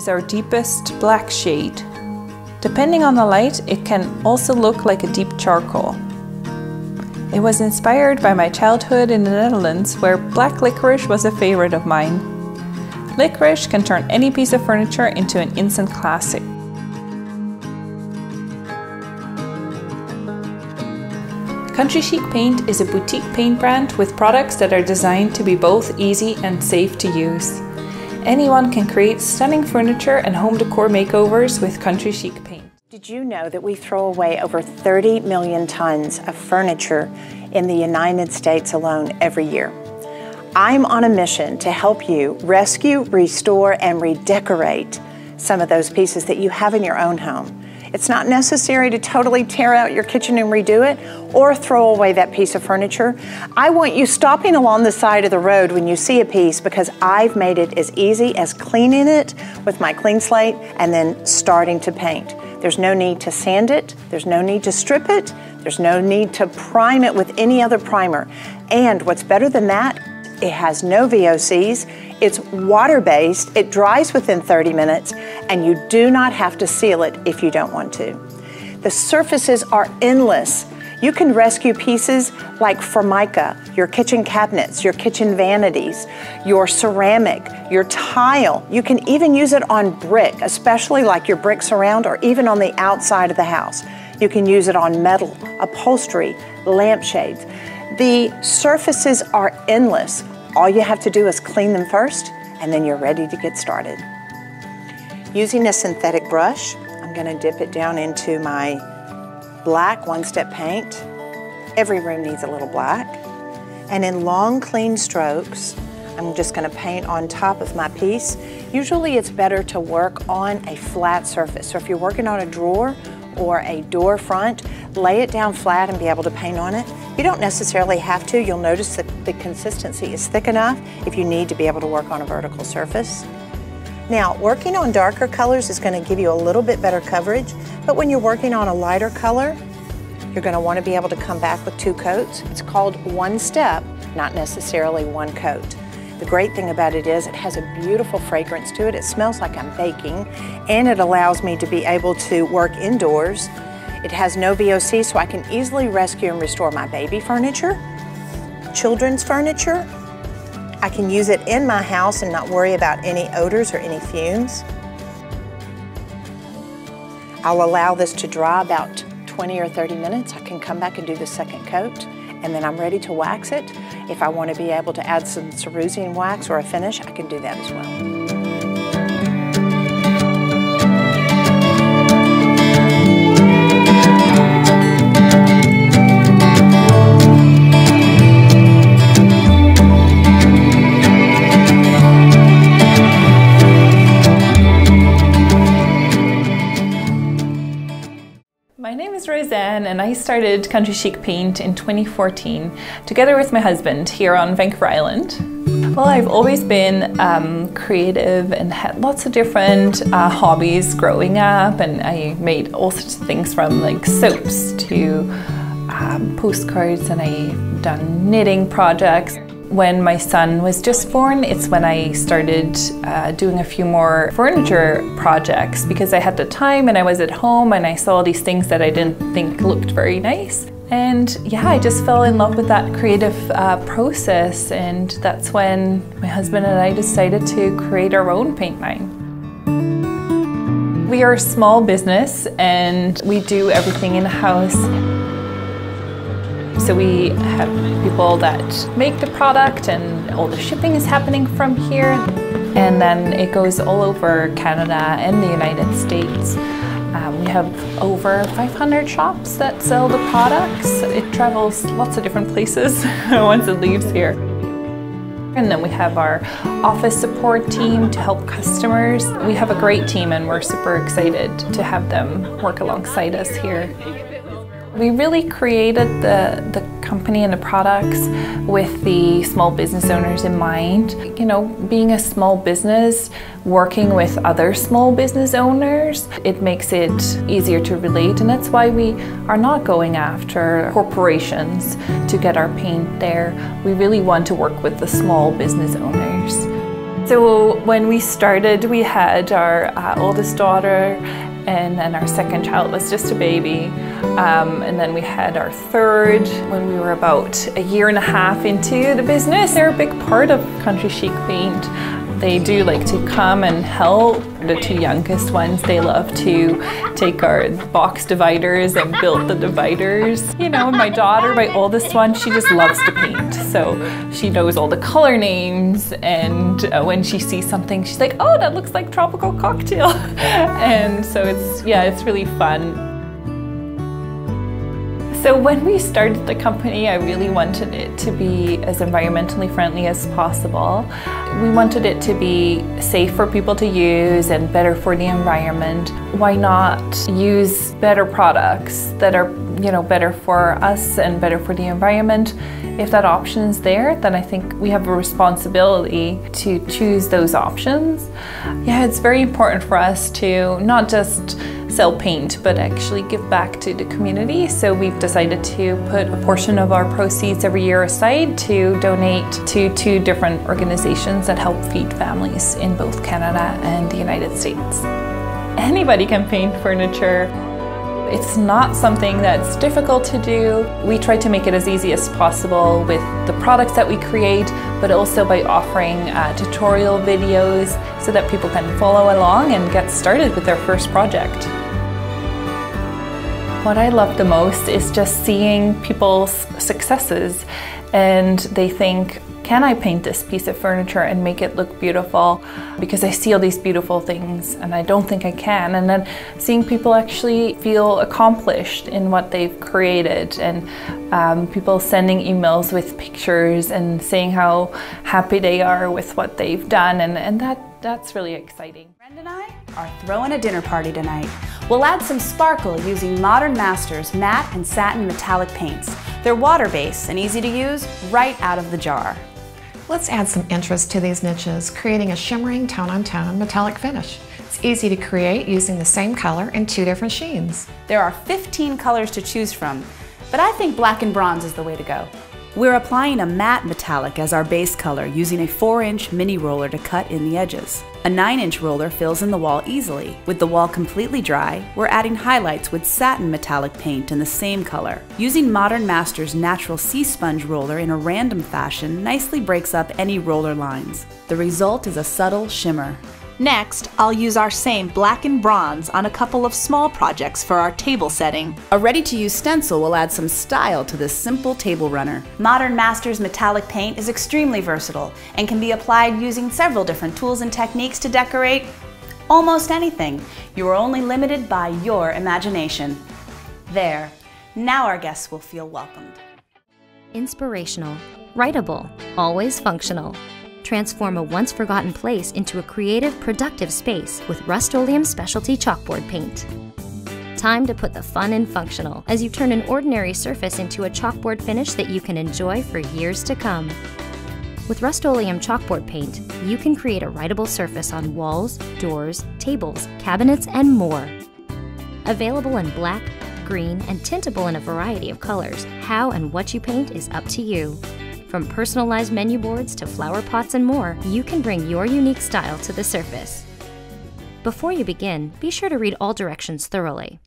is our deepest black shade. Depending on the light, it can also look like a deep charcoal. It was inspired by my childhood in the Netherlands, where black licorice was a favorite of mine. Licorice can turn any piece of furniture into an instant classic. Country Chic Paint is a boutique paint brand with products that are designed to be both easy and safe to use. Anyone can create stunning furniture and home decor makeovers with Country Chic Paint. Did you know that we throw away over 30 million tons of furniture in the United States alone every year? I'm on a mission to help you rescue, restore, and redecorate some of those pieces that you have in your own home. It's not necessary to totally tear out your kitchen and redo it or throw away that piece of furniture. I want you stopping along the side of the road when you see a piece, because I've made it as easy as cleaning it with my clean slate and then starting to paint. There's no need to sand it, there's no need to strip it, there's no need to prime it with any other primer. And what's better than that, it has no VOCs, it's water-based, it dries within 30 minutes, and you do not have to seal it if you don't want to. The surfaces are endless. You can rescue pieces like Formica, your kitchen cabinets, your kitchen vanities, your ceramic, your tile. You can even use it on brick, especially like your brick surround, or even on the outside of the house. You can use it on metal, upholstery, lampshades. The surfaces are endless. All you have to do is clean them first, and then you're ready to get started. Using a synthetic brush, I'm going to dip it down into my black one-step paint. Every room needs a little black. And in long, clean strokes, I'm just going to paint on top of my piece. Usually it's better to work on a flat surface. So if you're working on a drawer or a door front, lay it down flat and be able to paint on it. You don't necessarily have to. You'll notice that the consistency is thick enough if you need to be able to work on a vertical surface. Now, working on darker colors is going to give you a little bit better coverage, but when you're working on a lighter color, you're going to want to be able to come back with 2 coats. It's called one step, not necessarily one coat. The great thing about it is it has a beautiful fragrance to it. It smells like I'm baking, and it allows me to be able to work indoors. It has no VOC, so I can easily rescue and restore my baby furniture, children's furniture. I can use it in my house and not worry about any odors or any fumes. I'll allow this to dry about 20 or 30 minutes. I can come back and do the second coat, and then I'm ready to wax it. If I want to be able to add some cerulean wax or a finish, I can do that as well. My name is Roseanne, and I started Country Chic Paint in 2014 together with my husband here on Vancouver Island. Well, I've always been creative and had lots of different hobbies growing up, and I made all sorts of things from like soaps to postcards, and I've done knitting projects. When my son was just born, it's when I started doing a few more furniture projects, because I had the time and I was at home and I saw these things that I didn't think looked very nice. And yeah, I just fell in love with that creative process, and that's when my husband and I decided to create our own paint line. We are a small business and we do everything in-house. So we have people that make the product, and all the shipping is happening from here. And then it goes all over Canada and the United States. We have over 500 shops that sell the products. It travels lots of different places once it leaves here. And then we have our office support team to help customers. We have a great team, and we're super excited to have them work alongside us here. We really created the company and the products with the small business owners in mind. You know, being a small business, working with other small business owners, it makes it easier to relate, and that's why we are not going after corporations to get our paint there. We really want to work with the small business owners. So when we started, we had our oldest daughter, and then our second child was just a baby. And then we had our third when we were about a year and a half into the business. They're a big part of Country Chic Paint. They do like to come and help. The two youngest ones, they love to take our box dividers and build the dividers. You know, my daughter, my oldest one, she just loves to paint. So she knows all the color names, and when she sees something, she's like, oh, that looks like tropical cocktail. And so it's really fun. So when we started the company, I really wanted it to be as environmentally friendly as possible. We wanted it to be safe for people to use and better for the environment. Why not use better products that are, you know, better for us and better for the environment? If that option's there, then I think we have a responsibility to choose those options. Yeah, it's very important for us to not just sell paint, but actually give back to the community. So we've decided to put a portion of our proceeds every year aside to donate to 2 different organizations that help feed families in both Canada and the United States. Anybody can paint furniture. It's not something that's difficult to do. We try to make it as easy as possible with the products that we create, but also by offering tutorial videos so that people can follow along and get started with their first project. What I love the most is just seeing people's successes, and they think, can I paint this piece of furniture and make it look beautiful? Because I see all these beautiful things and I don't think I can. And then seeing people actually feel accomplished in what they've created, and people sending emails with pictures and saying how happy they are with what they've done, and that's really exciting. Friend and I are throwing a dinner party tonight. We'll add some sparkle using Modern Masters matte and satin metallic paints. They're water-based and easy to use right out of the jar. Let's add some interest to these niches, creating a shimmering tone-on-tone metallic finish. It's easy to create using the same color in 2 different sheens. There are 15 colors to choose from, but I think black and bronze is the way to go. We're applying a matte metallic as our base color using a 4-inch mini roller to cut in the edges. A 9-inch roller fills in the wall easily. With the wall completely dry, we're adding highlights with satin metallic paint in the same color. Using Modern Masters natural sea sponge roller in a random fashion nicely breaks up any roller lines. The result is a subtle shimmer. Next, I'll use our same black and bronze on a couple of small projects for our table setting. A ready-to-use stencil will add some style to this simple table runner. Modern Masters metallic paint is extremely versatile and can be applied using several different tools and techniques to decorate almost anything. You are only limited by your imagination. There, now our guests will feel welcomed. Inspirational, writable, always functional. Transform a once-forgotten place into a creative, productive space with Rust-Oleum specialty chalkboard paint. Time to put the fun in functional as you turn an ordinary surface into a chalkboard finish that you can enjoy for years to come. With Rust-Oleum chalkboard paint, you can create a writable surface on walls, doors, tables, cabinets, and more. Available in black, green, and tintable in a variety of colors, how and what you paint is up to you. From personalized menu boards to flower pots and more, you can bring your unique style to the surface. Before you begin, be sure to read all directions thoroughly.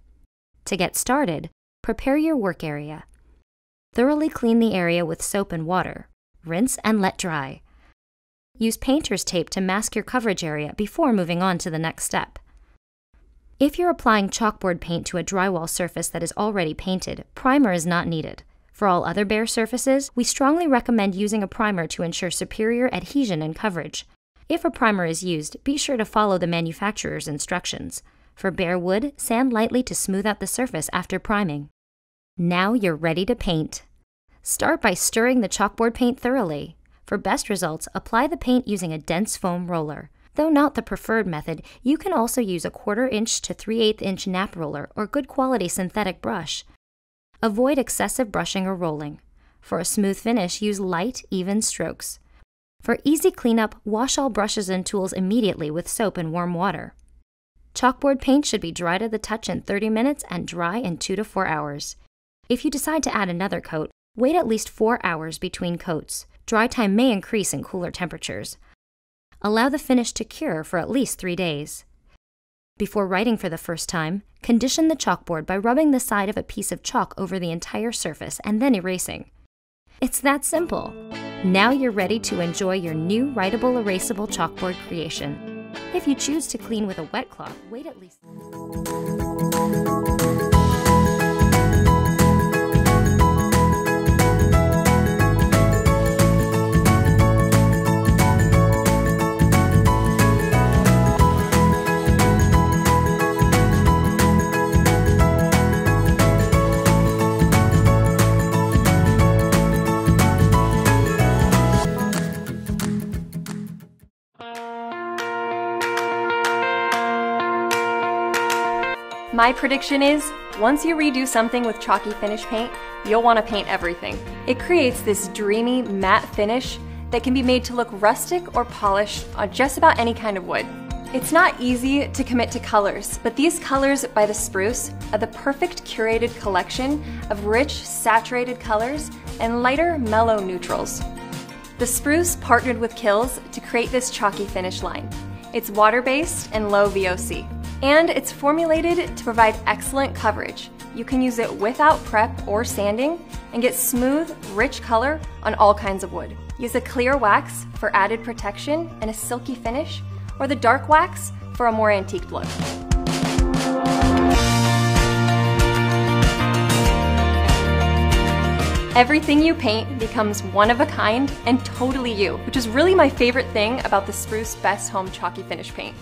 To get started, prepare your work area. Thoroughly clean the area with soap and water. Rinse and let dry. Use painter's tape to mask your coverage area before moving on to the next step. If you're applying chalkboard paint to a drywall surface that is already painted, primer is not needed. For all other bare surfaces, we strongly recommend using a primer to ensure superior adhesion and coverage. If a primer is used, be sure to follow the manufacturer's instructions. For bare wood, sand lightly to smooth out the surface after priming. Now you're ready to paint. Start by stirring the chalkboard paint thoroughly. For best results, apply the paint using a dense foam roller. Though not the preferred method, you can also use a 1/4 inch to 3/8 inch nap roller or good quality synthetic brush. Avoid excessive brushing or rolling. For a smooth finish, use light, even strokes. For easy cleanup, wash all brushes and tools immediately with soap and warm water. Chalkboard paint should be dry to the touch in 30 minutes and dry in 2 to 4 hours. If you decide to add another coat, wait at least 4 hours between coats. Dry time may increase in cooler temperatures. Allow the finish to cure for at least 3 days. Before writing for the first time, condition the chalkboard by rubbing the side of a piece of chalk over the entire surface and then erasing. It's that simple. Now you're ready to enjoy your new writable erasable chalkboard creation. If you choose to clean with a wet cloth, wait at least... My prediction is, once you redo something with chalky finish paint, you'll want to paint everything. It creates this dreamy, matte finish that can be made to look rustic or polished on just about any kind of wood. It's not easy to commit to colors, but these colors by the Spruce are the perfect curated collection of rich, saturated colors and lighter, mellow neutrals. The Spruce partnered with KILZ to create this chalky finish line. It's water-based and low VOC. And it's formulated to provide excellent coverage. You can use it without prep or sanding and get smooth, rich color on all kinds of wood. Use a clear wax for added protection and a silky finish, or the dark wax for a more antique look. Everything you paint becomes one of a kind and totally you, which is really my favorite thing about the Spruce Best Home Chalky Finish Paint.